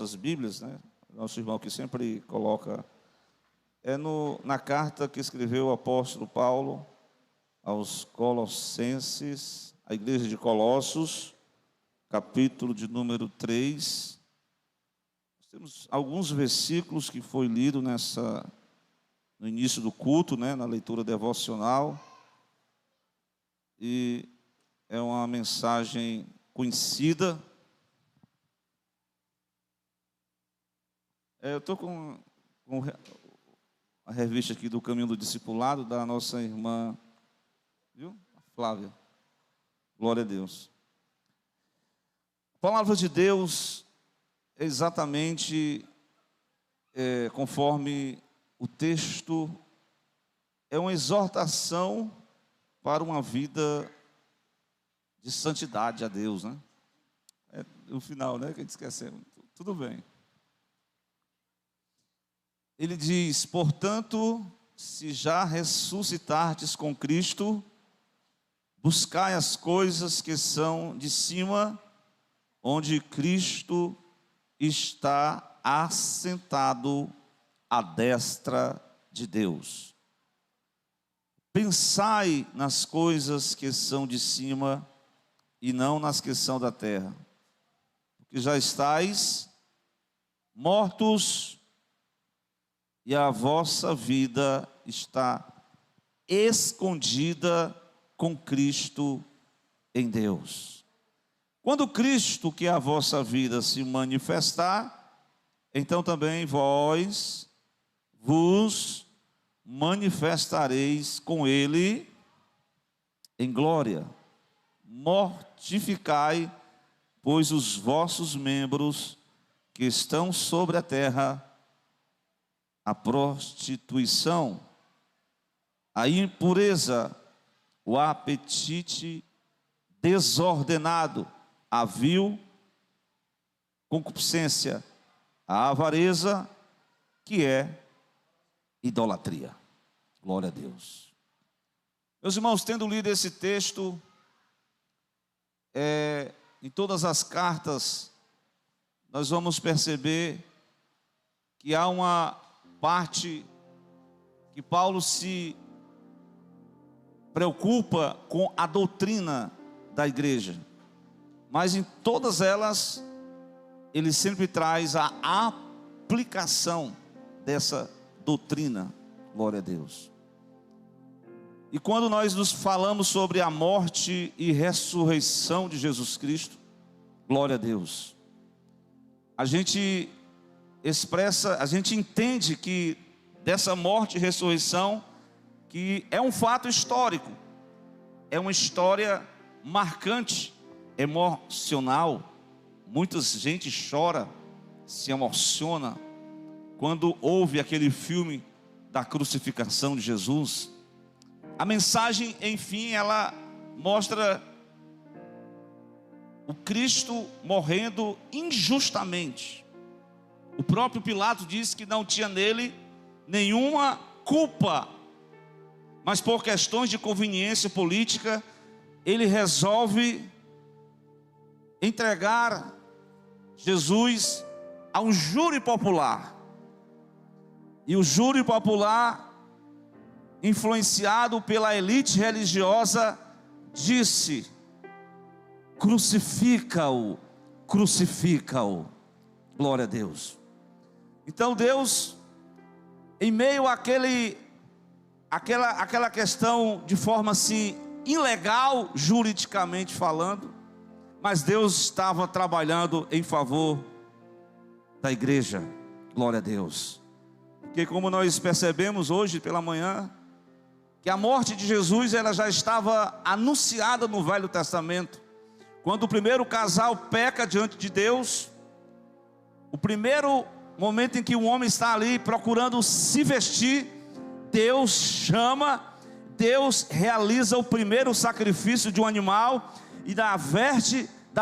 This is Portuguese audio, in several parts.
As Bíblias, né? Nosso irmão que sempre coloca, na carta que escreveu o apóstolo Paulo aos Colossenses, a igreja de Colossos, capítulo de número 3. Temos alguns versículos que foi lido no início do culto, né? Na leitura devocional, e é uma mensagem conhecida. Eu estou com a revista aqui do Caminho do Discipulado, da nossa irmã, viu? Flávia. Glória a Deus. A palavra de Deus é exatamente conforme o texto, é uma exortação para uma vida de santidade a Deus, né? É o final, né? Que a gente esqueceu. Tudo bem. Ele diz: portanto, se já ressuscitastes com Cristo, buscai as coisas que são de cima, onde Cristo está assentado à destra de Deus. Pensai nas coisas que são de cima e não nas que são da terra, porque já estáis mortos e a vossa vida está escondida com Cristo em Deus. Quando Cristo, que é a vossa vida, se manifestar, então também vós vos manifestareis com Ele em glória. Mortificai, pois, os vossos membros que estão sobre a terra, a prostituição, a impureza, o apetite desordenado, a vil concupiscência, a avareza, que é idolatria. Glória a Deus. Meus irmãos, tendo lido esse texto, em todas as cartas, nós vamos perceber que há uma parte que Paulo se preocupa com a doutrina da igreja, mas em todas elas ele sempre traz a aplicação dessa doutrina. Glória a Deus. E quando nós nos falamos sobre a morte e ressurreição de Jesus Cristo, glória a Deus, a gente entende que dessa morte e ressurreição, que é um fato histórico, é uma história marcante, emocional. Muita gente chora, se emociona quando ouve aquele filme da crucificação de Jesus. A mensagem, enfim, ela mostra o Cristo morrendo injustamente. O próprio Pilatos disse que não tinha nele nenhuma culpa, mas por questões de conveniência política, ele resolve entregar Jesus a um júri popular. E o júri popular, influenciado pela elite religiosa, disse: crucifica-o, crucifica-o. Glória a Deus. Então Deus, em meio àquela questão de forma assim ilegal, juridicamente falando, mas Deus estava trabalhando em favor da igreja. Glória a Deus. Porque como nós percebemos hoje pela manhã, que a morte de Jesus ela já estava anunciada no Velho Testamento. Quando o primeiro casal peca diante de Deus, o primeiro momento em que o homem está ali procurando se vestir, Deus chama, Deus realiza o primeiro sacrifício de um animal, e da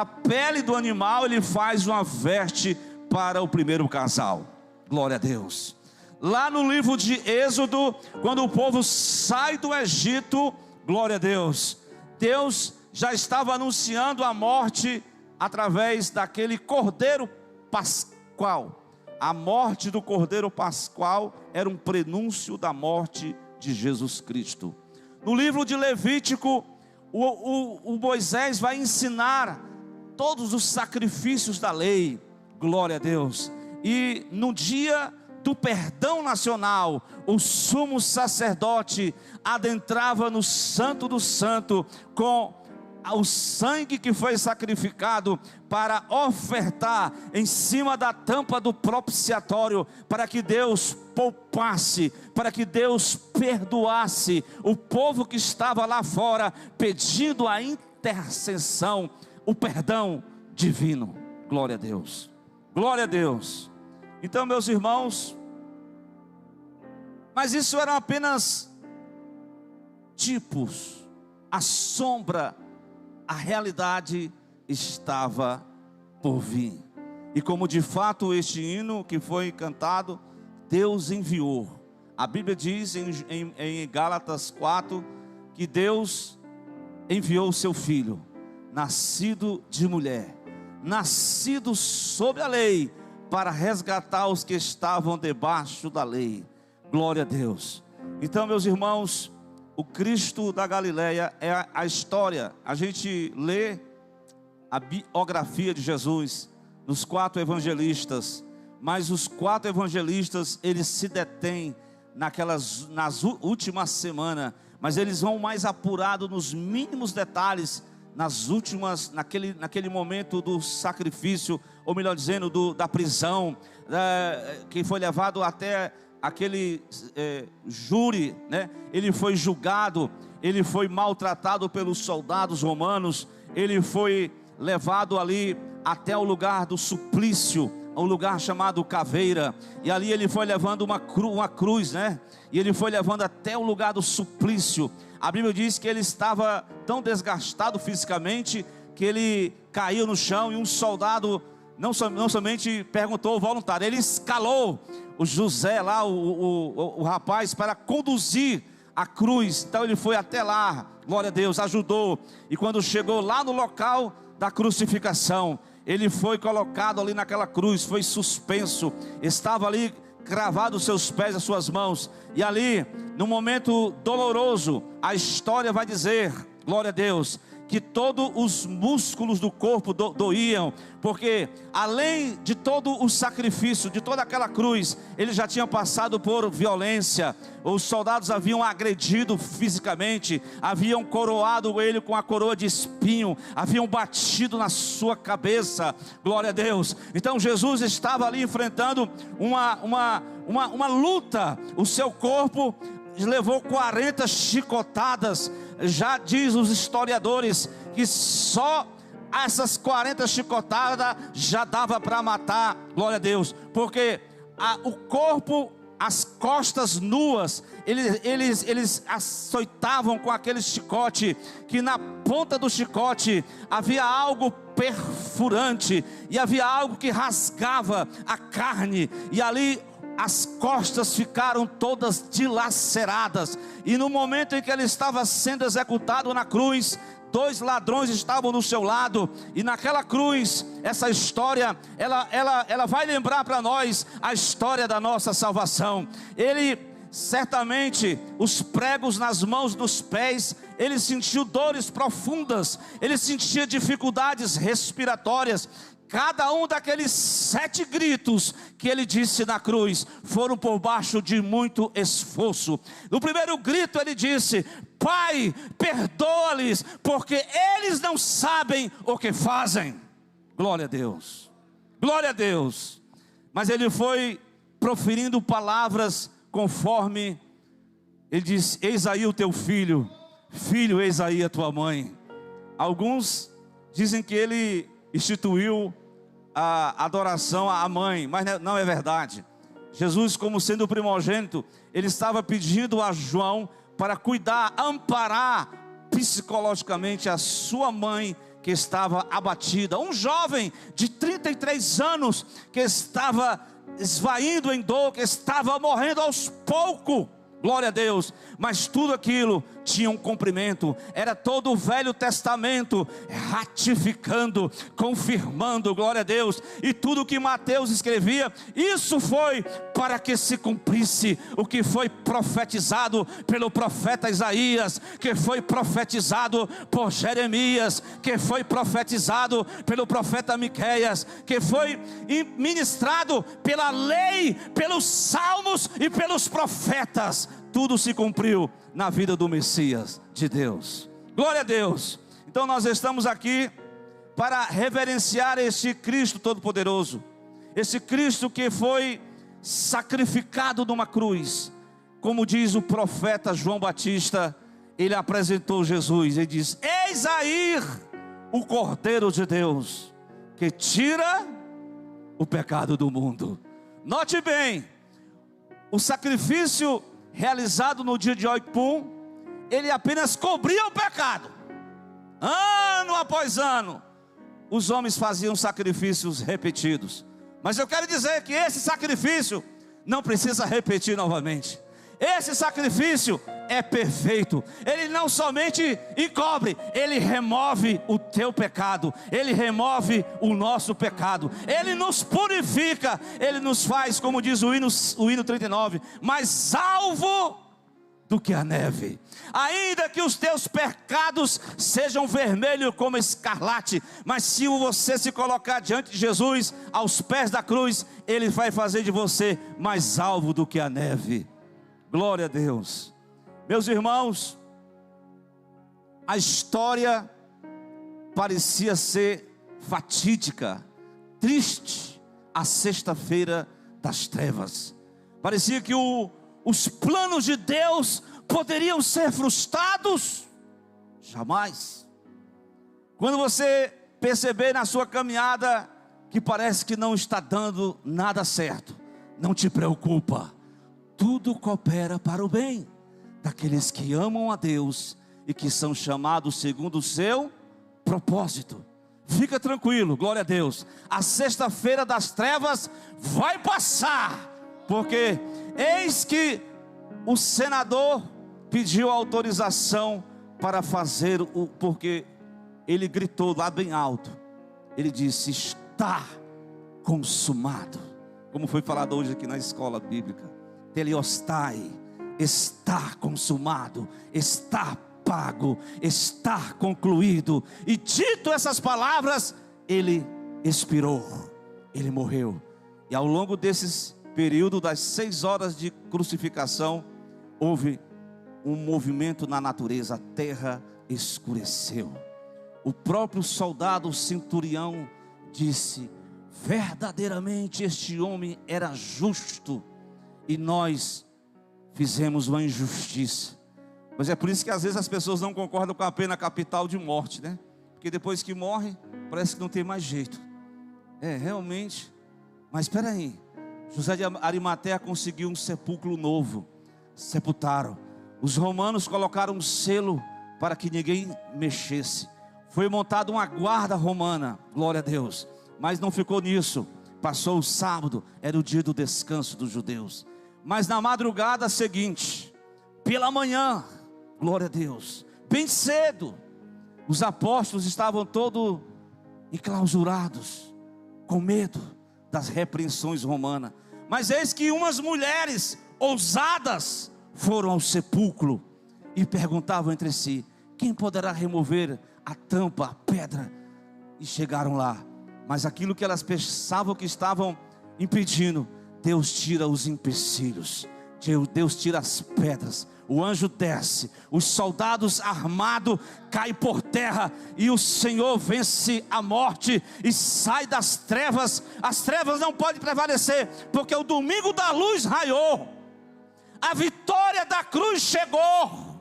pele do animal ele faz uma veste para o primeiro casal. Glória a Deus. Lá no livro de Êxodo, quando o povo sai do Egito, glória a Deus, Deus já estava anunciando a morte através daquele cordeiro Qual? A morte do Cordeiro Pascual era um prenúncio da morte de Jesus Cristo. No livro de Levítico, o Moisés vai ensinar todos os sacrifícios da lei, glória a Deus. E no dia do perdão nacional, o sumo sacerdote adentrava no Santo do Santo com o sangue que foi sacrificado para ofertar em cima da tampa do propiciatório, para que Deus poupasse, para que Deus perdoasse o povo que estava lá fora, pedindo a intercessão, o perdão divino. Glória a Deus, glória a Deus. Então, meus irmãos, mas isso eram apenas tipos, a sombra, a realidade estava por vir. E como de fato este hino que foi cantado, Deus enviou. A Bíblia diz em Gálatas 4, que Deus enviou o seu Filho, nascido de mulher, nascido sob a lei, para resgatar os que estavam debaixo da lei. Glória a Deus. Então, meus irmãos, o Cristo da Galileia é a história. A gente lê a biografia de Jesus nos 4 evangelistas, mas os 4 evangelistas, eles se detêm nas últimas semanas, mas eles vão mais apurado nos mínimos detalhes, naquele momento do sacrifício, ou melhor dizendo, da prisão, que foi levado até aquele júri, né? Ele foi julgado, ele foi maltratado pelos soldados romanos, ele foi levado ali até o lugar do suplício, um lugar chamado caveira, e ali ele foi levando uma cruz, né? E ele foi levando até o lugar do suplício. A Bíblia diz que ele estava tão desgastado fisicamente, que ele caiu no chão, e um soldado não somente perguntou ao voluntário, ele escalou o José lá, o rapaz, para conduzir a cruz. Então ele foi até lá, glória a Deus, ajudou. E quando chegou lá no local da crucificação, ele foi colocado ali naquela cruz, foi suspenso, estava ali cravado os seus pés, as suas mãos. E ali, no momento doloroso, a história vai dizer, glória a Deus, que todos os músculos do corpo doíam, porque além de todo o sacrifício, de toda aquela cruz, ele já tinha passado por violência. Os soldados haviam agredido fisicamente, haviam coroado ele com a coroa de espinho, haviam batido na sua cabeça, glória a Deus. Então Jesus estava ali enfrentando uma luta. O seu corpo levou 40 chicotadas. Já diz os historiadores que só essas 40 chicotadas já dava para matar, glória a Deus, porque o corpo, as costas nuas, eles açoitavam com aquele chicote, que na ponta do chicote havia algo perfurante, e havia algo que rasgava a carne, e ali as costas ficaram todas dilaceradas. E no momento em que ele estava sendo executado na cruz, 2 ladrões estavam do seu lado. E naquela cruz, essa história, ela vai lembrar para nós a história da nossa salvação. Ele certamente, os pregos nas mãos, nos pés, ele sentiu dores profundas, ele sentia dificuldades respiratórias. Cada um daqueles 7 gritos que ele disse na cruz foram por baixo de muito esforço. No primeiro grito ele disse: Pai, perdoa-lhes, porque eles não sabem o que fazem. Glória a Deus, glória a Deus. Mas ele foi proferindo palavras conforme ele disse: eis aí o teu filho, filho, eis aí a tua mãe. Alguns dizem que ele instituiu a adoração à mãe, mas não é verdade. Jesus, como sendo o primogênito, ele estava pedindo a João para cuidar, amparar psicologicamente a sua mãe, que estava abatida. Um jovem de 33 anos que estava esvaindo em dor, que estava morrendo aos poucos, glória a Deus. Mas tudo aquilo tinha um cumprimento. Era todo o Velho Testamento ratificando, confirmando, glória a Deus. E tudo que Mateus escrevia, isso foi para que se cumprisse o que foi profetizado pelo profeta Isaías, que foi profetizado por Jeremias, que foi profetizado pelo profeta Miqueias, que foi ministrado pela lei, pelos salmos e pelos profetas. Tudo se cumpriu na vida do Messias de Deus. Glória a Deus. Então nós estamos aqui para reverenciar este Cristo Todo-Poderoso, esse Cristo que foi sacrificado numa cruz. Como diz o profeta João Batista, ele apresentou Jesus, ele diz: eis aí o Cordeiro de Deus, que tira o pecado do mundo. Note bem, o sacrifício realizado no dia de Yom Kippur, ele apenas cobria o pecado. Ano após ano, os homens faziam sacrifícios repetidos. Mas eu quero dizer que esse sacrifício não precisa repetir novamente. Esse sacrifício é perfeito. Ele não somente encobre, ele remove o teu pecado, ele remove o nosso pecado, ele nos purifica, ele nos faz, como diz o hino 39, mais alvo do que a neve. Ainda que os teus pecados sejam vermelhos como escarlate, mas se você se colocar diante de Jesus, aos pés da cruz, ele vai fazer de você mais alvo do que a neve. Glória a Deus. Meus irmãos, a história parecia ser fatídica, triste, a sexta-feira das trevas. Parecia que os planos de Deus poderiam ser frustrados. Jamais. Quando você perceber na sua caminhada que parece que não está dando nada certo, não te preocupa. Tudo coopera para o bem daqueles que amam a Deus e que são chamados segundo o seu propósito. Fica tranquilo, glória a Deus. A sexta-feira das trevas vai passar, porque eis que o senador pediu autorização para fazer porque ele gritou lá bem alto. Ele disse: está consumado. Como foi falado hoje aqui na escola bíblica, Teleostai, está consumado, está pago, está concluído. E dito essas palavras, ele expirou, ele morreu. E ao longo desses período das 6 horas de crucificação, houve um movimento na natureza, a terra escureceu. O próprio soldado centurião disse: verdadeiramente este homem era justo, e nós fizemos uma injustiça. Mas é por isso que às vezes as pessoas não concordam com a pena capital de morte, né? Porque depois que morre, parece que não tem mais jeito. Realmente. Mas espera aí, José de Arimateia conseguiu um sepulcro novo. Sepultaram. Os romanos colocaram um selo para que ninguém mexesse. Foi montada uma guarda romana, glória a Deus. Mas não ficou nisso. Passou o sábado, era o dia do descanso dos judeus. Mas na madrugada seguinte, pela manhã, glória a Deus, bem cedo, os apóstolos estavam todos enclausurados, com medo das repreensões romanas. Mas eis que umas mulheres ousadas foram ao sepulcro e perguntavam entre si: quem poderá remover a tampa, a pedra? E chegaram lá, mas aquilo que elas pensavam que estavam impedindo, Deus tira os empecilhos, Deus tira as pedras, o anjo desce, os soldados armados caem por terra, e o Senhor vence a morte e sai das trevas. As trevas não podem prevalecer, porque o domingo da luz raiou, a vitória da cruz chegou.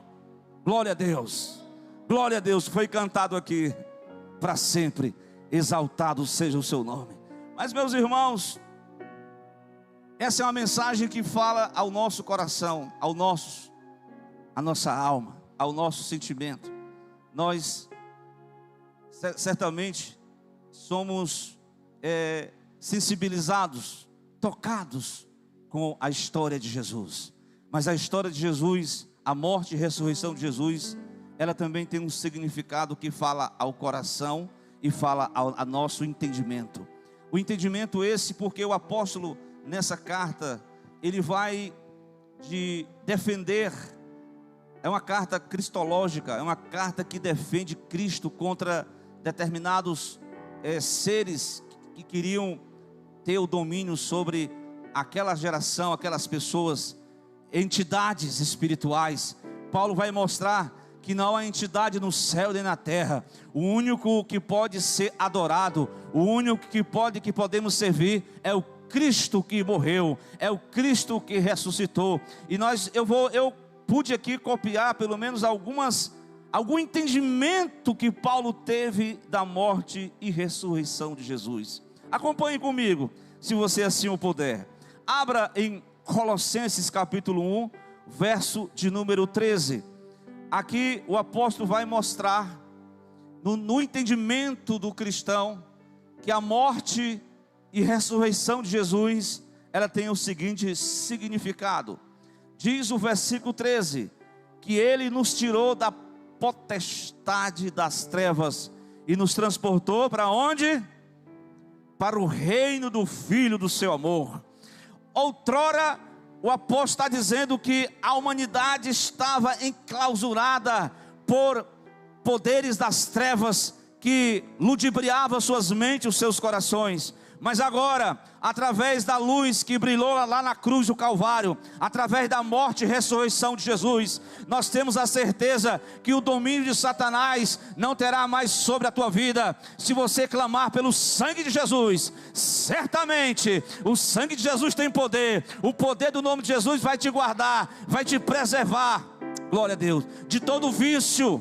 Glória a Deus, glória a Deus. Foi cantado aqui: para sempre exaltado seja o seu nome. Mas meus irmãos, essa é uma mensagem que fala ao nosso coração, à nossa alma, ao nosso sentimento. Nós certamente somos sensibilizados, tocados com a história de Jesus. Mas a história de Jesus, a morte e ressurreição de Jesus, ela também tem um significado que fala ao coração e fala ao nosso entendimento. O entendimento esse, porque o apóstolo nessa carta, ele vai defender, é uma carta cristológica, é uma carta que defende Cristo contra determinados seres que queriam ter o domínio sobre aquela geração, aquelas pessoas, entidades espirituais. Paulo vai mostrar que não há entidade no céu nem na terra. O único que pode ser adorado, o único que podemos servir é o Cristo que morreu, é o Cristo que ressuscitou. E eu pude aqui copiar pelo menos algum entendimento que Paulo teve da morte e ressurreição de Jesus. Acompanhe comigo, se você assim o puder. Abra em Colossenses capítulo 1, verso de número 13. Aqui o apóstolo vai mostrar, no entendimento do cristão, que a morte e ressurreição de Jesus, ela tem o seguinte significado. Diz o versículo 13, que ele nos tirou da potestade das trevas e nos transportou para onde? Para o reino do Filho do seu amor. Outrora, o apóstolo está dizendo que a humanidade estava enclausurada por poderes das trevas que ludibriavam suas mentes, os seus corações. Mas agora, através da luz que brilhou lá na cruz do Calvário, através da morte e ressurreição de Jesus, nós temos a certeza que o domínio de Satanás não terá mais sobre a tua vida. Se você clamar pelo sangue de Jesus, certamente o sangue de Jesus tem poder. O poder do nome de Jesus vai te guardar, vai te preservar, glória a Deus, de todo vício,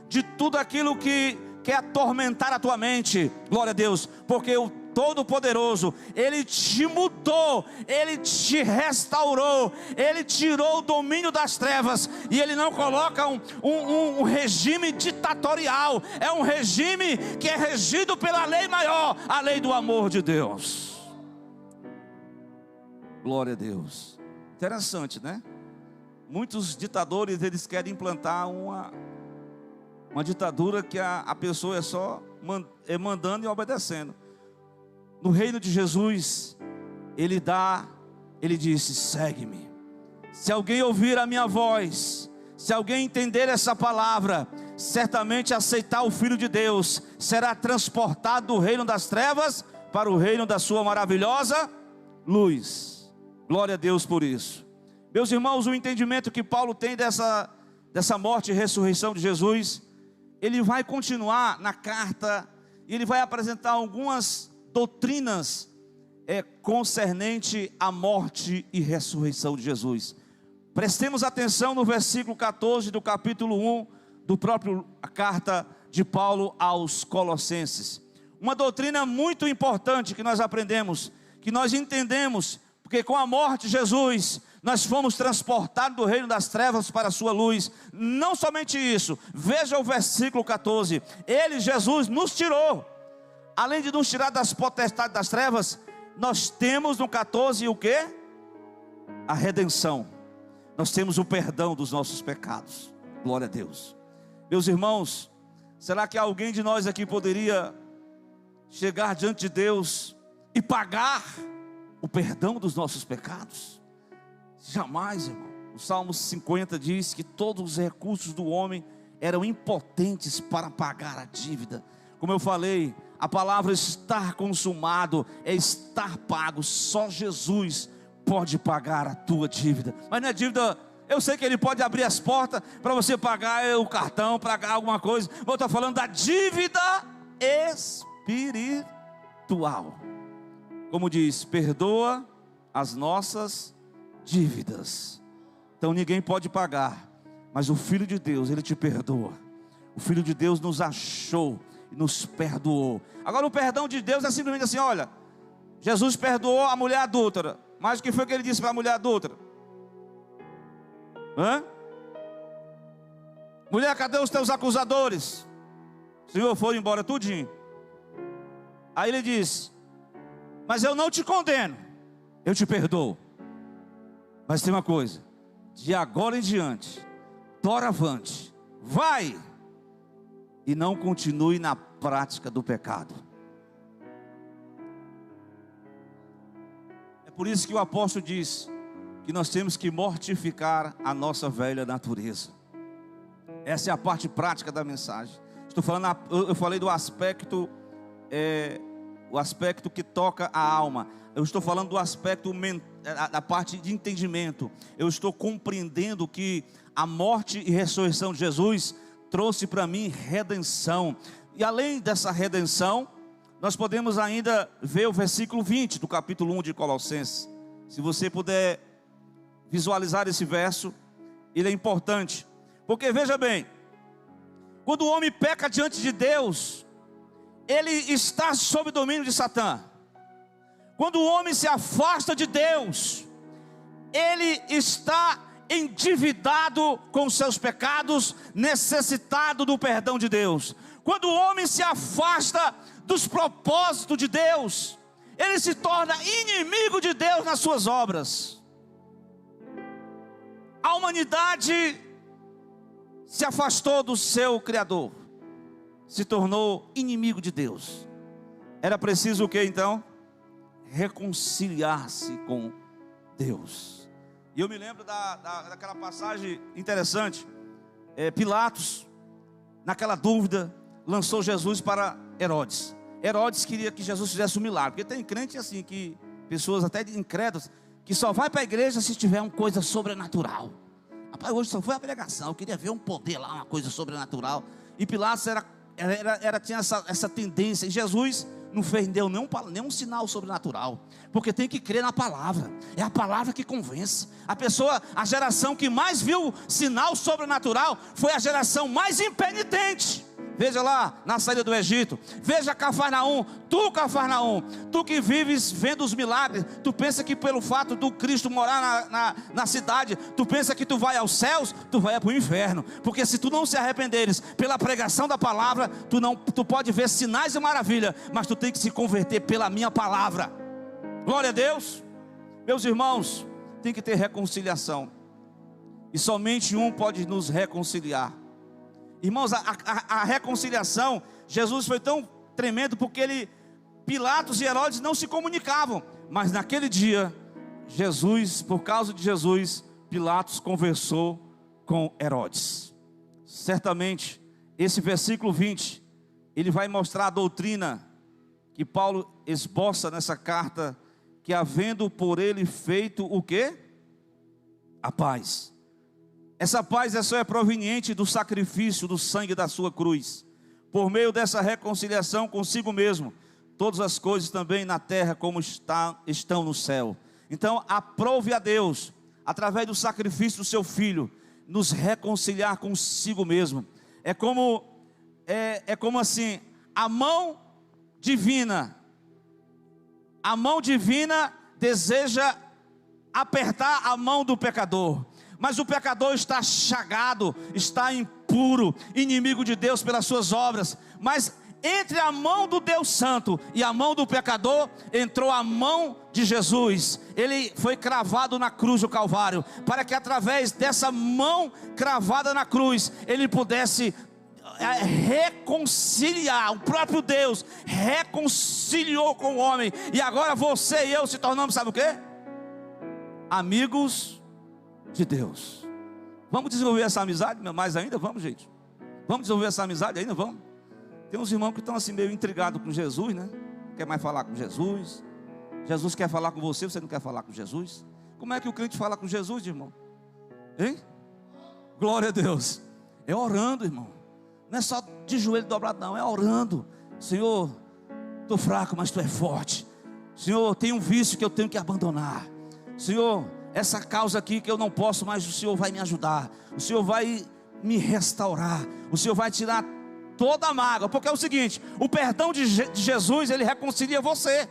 de tudo aquilo que quer atormentar a tua mente, glória a Deus, porque o Todo-Poderoso, Ele te mudou, Ele te restaurou, Ele tirou o domínio das trevas, e Ele não coloca um regime ditatorial, é um regime que é regido pela lei maior, a lei do amor de Deus. Glória a Deus. Interessante, né? Muitos ditadores, eles querem implantar uma ditadura que a pessoa é só mandando e obedecendo. No reino de Jesus, Ele disse: segue-me. Se alguém ouvir a minha voz, se alguém entender essa palavra, certamente aceitar o Filho de Deus, será transportado do reino das trevas para o reino da sua maravilhosa luz. Glória a Deus por isso. Meus irmãos, o entendimento que Paulo tem dessa morte e ressurreição de Jesus, ele vai continuar na carta, e ele vai apresentar algumas doutrinas concernente à morte e ressurreição de Jesus. Prestemos atenção no versículo 14 do capítulo 1 do próprio carta de Paulo aos Colossenses. Uma doutrina muito importante que nós aprendemos, que nós entendemos, porque com a morte de Jesus nós fomos transportados do reino das trevas para a sua luz. Não somente isso, veja o versículo 14. Ele, Jesus, nos tirou. Além de nos tirar das potestades das trevas, nós temos no 14 o que? A redenção. Nós temos o perdão dos nossos pecados. Glória a Deus. Meus irmãos, será que alguém de nós aqui poderia chegar diante de Deus e pagar o perdão dos nossos pecados? Jamais, irmão. O Salmo 50 diz que todos os recursos do homem eram impotentes para pagar a dívida. Como eu falei, a palavra estar consumado é estar pago. Só Jesus pode pagar a tua dívida. Mas não é dívida, eu sei que Ele pode abrir as portas para você pagar o cartão, pagar alguma coisa. Mas eu estou falando da dívida espiritual. Como diz, perdoa as nossas dívidas. Então ninguém pode pagar, mas o Filho de Deus, Ele te perdoa. O Filho de Deus nos achou, nos perdoou. Agora o perdão de Deus é simplesmente assim: olha, Jesus perdoou a mulher adúltera, mas o que foi que Ele disse para a mulher adúltera? Mulher, cadê os teus acusadores? O Senhor foi embora tudinho. Aí Ele disse: mas eu não te condeno, eu te perdoo. Mas tem uma coisa: de agora em diante doravante, vai e não continue na prática do pecado. É por isso que o apóstolo diz que nós temos que mortificar a nossa velha natureza. Essa é a parte prática da mensagem. Eu falei do aspecto, o aspecto que toca a alma. Eu estou falando do aspecto da parte de entendimento. Eu estou compreendendo que a morte e ressurreição de Jesus trouxe para mim redenção. E além dessa redenção, nós podemos ainda ver o versículo 20 do capítulo 1 de Colossenses. Se você puder visualizar esse verso, ele é importante. Porque veja bem, quando o homem peca diante de Deus, ele está sob o domínio de Satã. Quando o homem se afasta de Deus, ele está endividado com os seus pecados, necessitado do perdão de Deus. Quando o homem se afasta dos propósitos de Deus, ele se torna inimigo de Deus nas suas obras. A humanidade se afastou do seu Criador, se tornou inimigo de Deus. Era preciso o que então? Reconciliar-se com Deus. E eu me lembro daquela passagem interessante. Pilatos, naquela dúvida, lançou Jesus para Herodes. Herodes queria que Jesus fizesse um milagre, porque tem crente assim, que pessoas até incrédulas, que só vai para a igreja se tiver uma coisa sobrenatural. Rapaz, hoje só foi a pregação, eu queria ver um poder lá, uma coisa sobrenatural. E Pilatos tinha essa tendência. E Jesus não deu nenhum sinal sobrenatural, porque tem que crer na palavra. É a palavra que convence. A geração que mais viu sinal sobrenatural foi a geração mais impenitente. Veja lá na saída do Egito. Veja Cafarnaum. Cafarnaum, tu que vives vendo os milagres, tu pensa que pelo fato do Cristo morar na cidade, tu pensa que tu vai aos céus, tu vai para o inferno. Porque se tu não se arrependeres pela pregação da palavra, tu pode ver sinais e maravilha, mas tu tem que se converter pela minha palavra. Glória a Deus. Meus irmãos, tem que ter reconciliação, e somente um pode nos reconciliar. Irmãos, a reconciliação, Jesus foi tão tremendo porque Pilatos e Herodes não se comunicavam. Mas naquele dia, por causa de Jesus, Pilatos conversou com Herodes. Certamente, esse versículo 20, ele vai mostrar a doutrina que Paulo esboça nessa carta, que havendo por ele feito o quê? A paz. Essa paz só é proveniente do sacrifício do sangue da sua cruz. Por meio dessa reconciliação consigo mesmo, todas as coisas também na terra como estão no céu. Então aprove a Deus, através do sacrifício do seu Filho, nos reconciliar consigo mesmo. É como assim, a mão divina deseja apertar a mão do pecador. Mas o pecador está chagado, está impuro, inimigo de Deus pelas suas obras. Mas entre a mão do Deus Santo e a mão do pecador, entrou a mão de Jesus. Ele foi cravado na cruz do Calvário, para que através dessa mão cravada na cruz, ele pudesse reconciliar. O próprio Deus reconciliou com o homem. E agora você e eu se tornamos, sabe o quê? Amigos de Deus. Vamos desenvolver essa amizade mais ainda? Vamos, gente. Vamos desenvolver essa amizade ainda? Vamos. Tem uns irmãos que estão assim meio intrigados com Jesus, né? Quer mais falar com Jesus. Jesus quer falar com você, você não quer falar com Jesus. Como é que o crente fala com Jesus, irmão? Hein? Glória a Deus. É orando, irmão. Não é só de joelho dobrado, não. É orando. Senhor, estou fraco, mas tu é forte. Senhor, tem um vício que eu tenho que abandonar. Senhor, essa causa aqui que eu não posso, mas o Senhor vai me ajudar. O Senhor vai me restaurar. O Senhor vai tirar toda a mágoa. Porque é o seguinte, o perdão de Jesus, ele reconcilia você.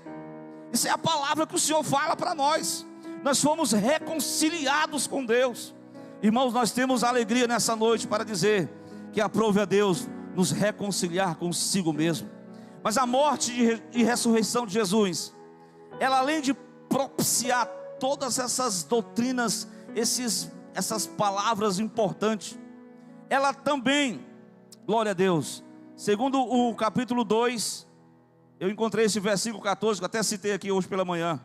Isso é a palavra que o Senhor fala para nós. Nós fomos reconciliados com Deus. Irmãos, nós temos alegria nessa noite para dizer que aprove a Deus nos reconciliar consigo mesmo. Mas a morte e ressurreição de Jesus, ela além de propiciar todas essas doutrinas, essas palavras importantes, ela também, glória a Deus, segundo o capítulo 2, eu encontrei esse versículo 14, que eu até citei aqui hoje pela manhã,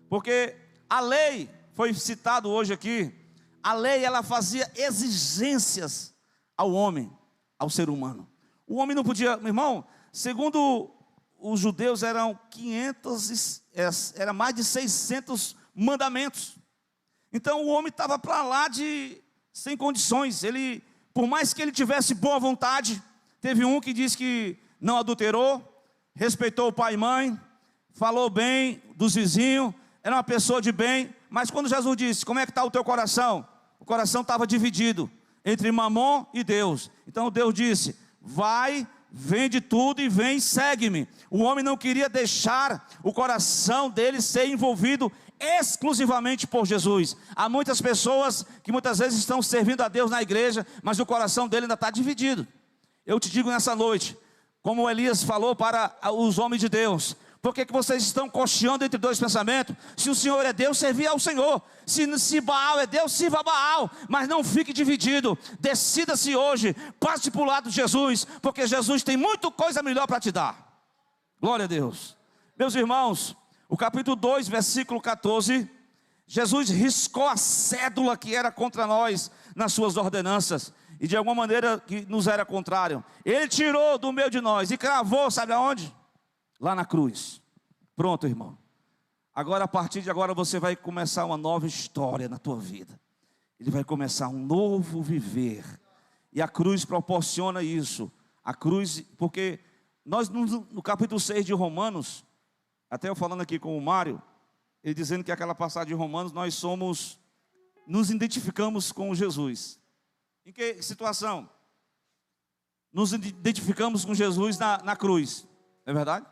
porque a lei, foi citado hoje aqui, a lei ela fazia exigências ao homem, ao ser humano. O homem não podia, meu irmão, segundo os judeus eram 500, era mais de 600 mandamentos. Então o homem estava para lá sem condições. Ele, por mais que ele tivesse boa vontade, teve um que disse que não adulterou, respeitou o pai e mãe, falou bem dos vizinhos, era uma pessoa de bem. Mas quando Jesus disse, como é que está o teu coração? O coração estava dividido entre Mamon e Deus. Então Deus disse, vai, vende tudo e vem, segue-me. O homem não queria deixar o coração dele ser envolvido exclusivamente por Jesus. Há muitas pessoas que muitas vezes estão servindo a Deus na igreja, mas o coração dele ainda está dividido. Eu te digo nessa noite, como Elias falou para os homens de Deus, por que vocês estão cocheando entre dois pensamentos? Se o Senhor é Deus, servia ao Senhor. Se Baal é Deus, sirva a Baal. Mas não fique dividido. Decida-se hoje, passe para o lado de Jesus, porque Jesus tem muita coisa melhor para te dar. Glória a Deus. Meus irmãos, o capítulo 2, versículo 14, Jesus riscou a cédula que era contra nós nas suas ordenanças, e de alguma maneira que nos era contrário. Ele tirou do meio de nós e cravou, sabe aonde? Lá na cruz. Pronto, irmão. Agora, a partir de agora, você vai começar uma nova história na tua vida. Ele vai começar um novo viver. E a cruz proporciona isso. A cruz, porque nós no capítulo 6 de Romanos, até eu falando aqui com o Mário, ele dizendo que aquela passagem de Romanos, nós nos identificamos com Jesus. Em que situação? Nos identificamos com Jesus na cruz. Não é verdade?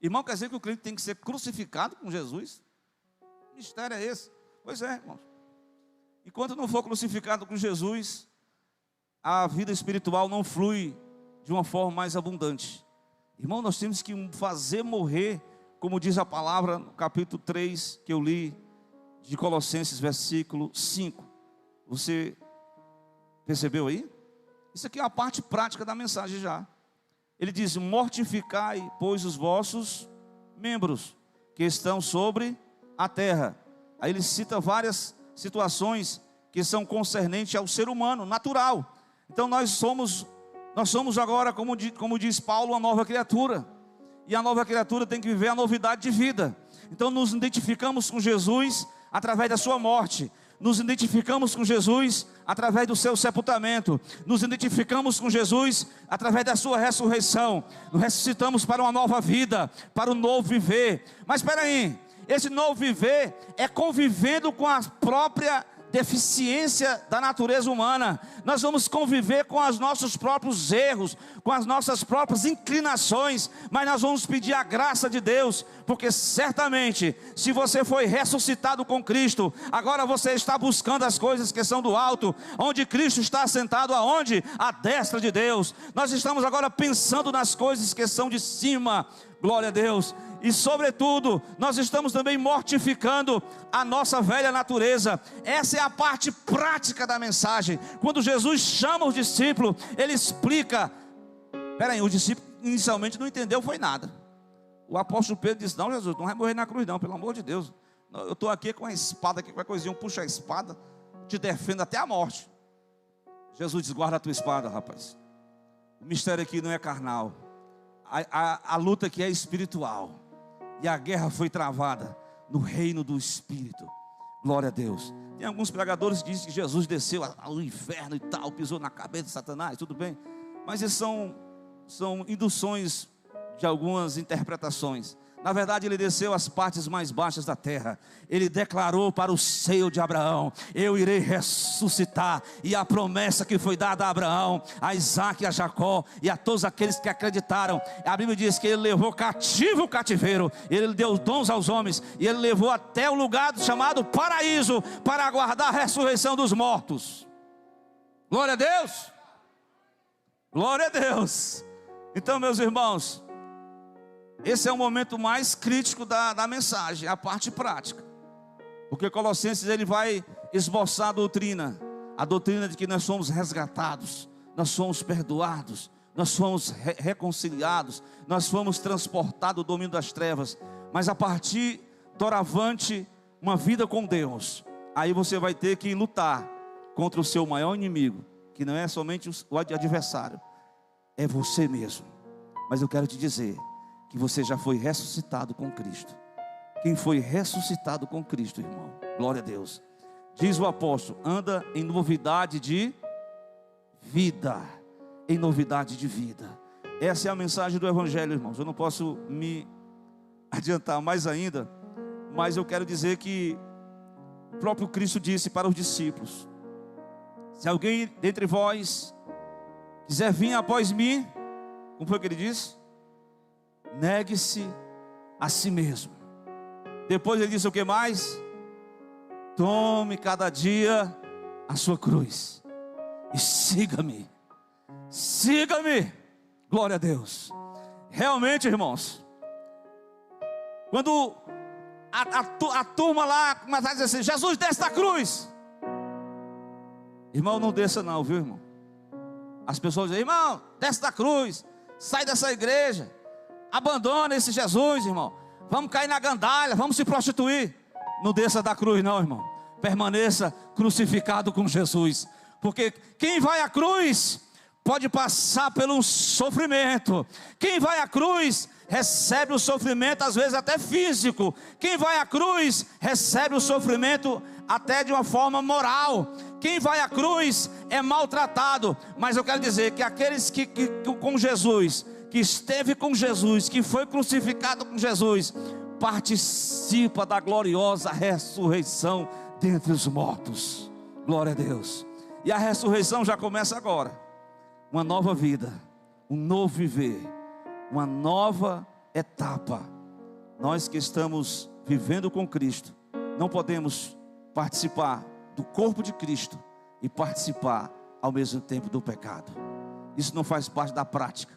Irmão, quer dizer que o crente tem que ser crucificado com Jesus? Que mistério é esse? Pois é, irmão. Enquanto não for crucificado com Jesus, a vida espiritual não flui de uma forma mais abundante. Irmão, nós temos que fazer morrer, como diz a palavra no capítulo 3, que eu li, de Colossenses, versículo 5. Você percebeu aí? Isso aqui é a parte prática da mensagem já. Ele diz, mortificai, pois, os vossos membros, que estão sobre a terra. Aí ele cita várias situações que são concernentes ao ser humano, natural. Então nós somos agora, como diz Paulo, uma nova criatura. E a nova criatura tem que viver a novidade de vida. Então nos identificamos com Jesus através da sua morte. Nos identificamos com Jesus através do seu sepultamento. Nos identificamos com Jesus através da sua ressurreição. Nos ressuscitamos para uma nova vida, para um novo viver. Mas espera aí, esse novo viver é convivendo com a própria deficiência da natureza humana. Nós vamos conviver com os nossos próprios erros, com as nossas próprias inclinações, mas nós vamos pedir a graça de Deus, porque certamente, se você foi ressuscitado com Cristo, agora você está buscando as coisas que são do alto, onde Cristo está assentado, aonde? À destra de Deus. Nós estamos agora pensando nas coisas que são de cima, glória a Deus. E sobretudo, nós estamos também mortificando a nossa velha natureza. Essa é a parte prática da mensagem. Quando Jesus chama os discípulos, ele explica. Espera aí, o discípulo inicialmente não entendeu, foi nada. O apóstolo Pedro disse, não, Jesus, não vai morrer na cruz não, pelo amor de Deus. Eu estou aqui com a espada, aqui, qualquer coisinha, puxa a espada, te defendo até a morte. Jesus diz, guarda a tua espada, rapaz. O mistério aqui não é carnal. A luta aqui é espiritual. E a guerra foi travada no reino do Espírito. Glória a Deus. Tem alguns pregadores que dizem que Jesus desceu ao inferno e tal, pisou na cabeça de Satanás, tudo bem. Mas esses são induções de algumas interpretações. Na verdade, ele desceu às partes mais baixas da terra. Ele declarou para o seio de Abraão, eu irei ressuscitar. E a promessa que foi dada a Abraão, a Isaac e a Jacó, e a todos aqueles que acreditaram, a Bíblia diz que ele levou cativo o cativeiro, ele deu dons aos homens, e ele levou até o lugar chamado paraíso, para aguardar a ressurreição dos mortos. Glória a Deus. Glória a Deus. Então, meus irmãos, esse é o momento mais crítico da mensagem, a parte prática. Porque Colossenses ele vai esboçar a doutrina, A doutrina de que nós somos resgatados, nós somos perdoados, nós fomos reconciliados, nós fomos transportados do domínio das trevas. Mas a partir doravante, uma vida com Deus, aí você vai ter que lutar contra o seu maior inimigo, que não é somente o adversário, é você mesmo. Mas eu quero te dizer que você já foi ressuscitado com Cristo. Quem foi ressuscitado com Cristo, irmão, glória a Deus, diz o apóstolo, anda em novidade de vida. Em novidade de vida. Essa é a mensagem do Evangelho, irmãos. Eu não posso me adiantar mais ainda, mas eu quero dizer que o próprio Cristo disse para os discípulos: se alguém dentre vós quiser vir após mim, como foi que ele disse? Negue-se a si mesmo. Depois ele disse o que mais? Tome cada dia a sua cruz e siga-me. Siga-me, glória a Deus. Realmente, irmãos, quando a turma lá começar a dizer assim: Jesus, desce da cruz. Irmão, não desça não, viu, irmão? As pessoas dizem: irmão, desce da cruz, sai dessa igreja, abandona esse Jesus, irmão, vamos cair na gandaia, vamos se prostituir. Não desça da cruz não, irmão. Permaneça crucificado com Jesus, porque quem vai à cruz pode passar pelo sofrimento. Quem vai à cruz recebe o sofrimento, às vezes até físico. Quem vai à cruz recebe o sofrimento até de uma forma moral. Quem vai à cruz é maltratado. Mas eu quero dizer que aqueles que com Jesus, que esteve com Jesus, que foi crucificado com Jesus, participa da gloriosa ressurreição dentre os mortos. Glória a Deus. E a ressurreição já começa agora. Uma nova vida, um novo viver, uma nova etapa. Nós que estamos vivendo com Cristo, não podemos participar do corpo de Cristo e participar ao mesmo tempo do pecado. Isso não faz parte da prática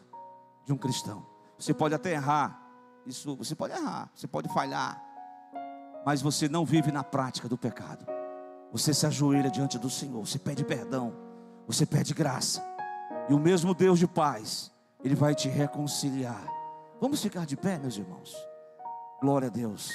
de um cristão. Você pode até errar, você pode falhar, mas você não vive na prática do pecado. Você se ajoelha diante do Senhor, você pede perdão, você pede graça. E o mesmo Deus de paz, Ele vai te reconciliar. Vamos ficar de pé, meus irmãos. Glória a Deus.